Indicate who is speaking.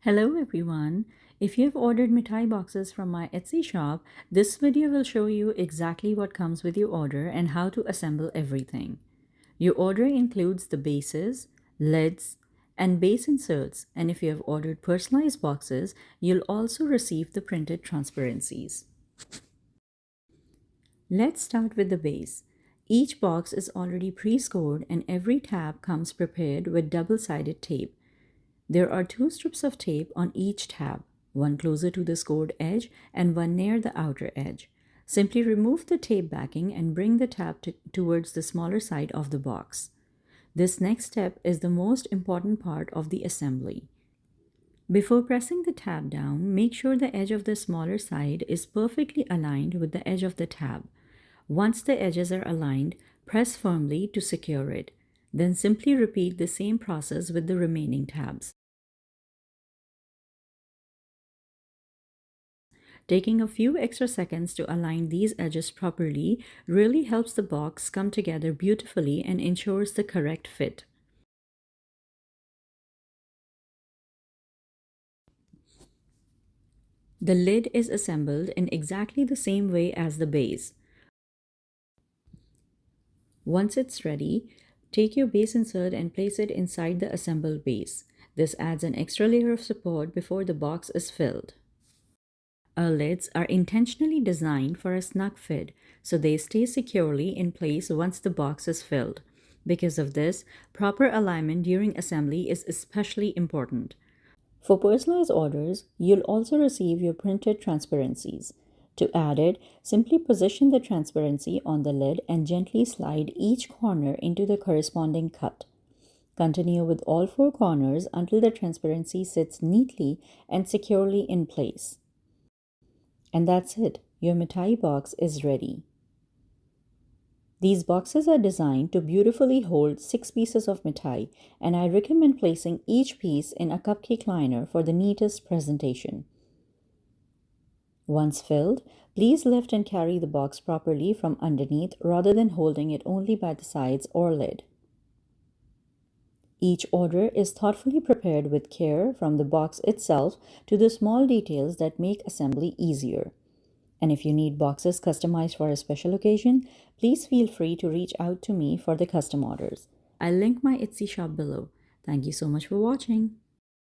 Speaker 1: Hello everyone. If you have ordered Mithai boxes from my Etsy shop, this video will show you exactly what comes with your order and how to assemble everything. Your order includes the bases, lids, and base inserts, and if you have ordered personalized boxes, you'll also receive the printed transparencies. Let's start with the base. Each box is already pre-scored and every tab comes prepared with double-sided tape. There are two strips of tape on each tab, one closer to the scored edge and one near the outer edge. Simply remove the tape backing and bring the tab towards the smaller side of the box. This next step is the most important part of the assembly. Before pressing the tab down, make sure the edge of the smaller side is perfectly aligned with the edge of the tab. Once the edges are aligned, press firmly to secure it. Then simply repeat the same process with the remaining tabs. Taking a few extra seconds to align these edges properly really helps the box come together beautifully and ensures the correct fit. The lid is assembled in exactly the same way as the base. Once it's ready, take your base insert and place it inside the assembled base. This adds an extra layer of support before the box is filled. Our lids are intentionally designed for a snug fit, so they stay securely in place once the box is filled. Because of this, proper alignment during assembly is especially important. For personalized orders, you'll also receive your printed transparencies. To add it, simply position the transparency on the lid and gently slide each corner into the corresponding cut. Continue with all four corners until the transparency sits neatly and securely in place. And that's it, your Mithai box is ready. These boxes are designed to beautifully hold 6 pieces of mithai, and I recommend placing each piece in a cupcake liner for the neatest presentation. Once filled, please lift and carry the box properly from underneath rather than holding it only by the sides or lid. Each order is thoughtfully prepared with care from the box itself to the small details that make assembly easier. And if you need boxes customized for a special occasion, please feel free to reach out to me for the custom orders. I'll link my Etsy shop below. Thank you so much for watching.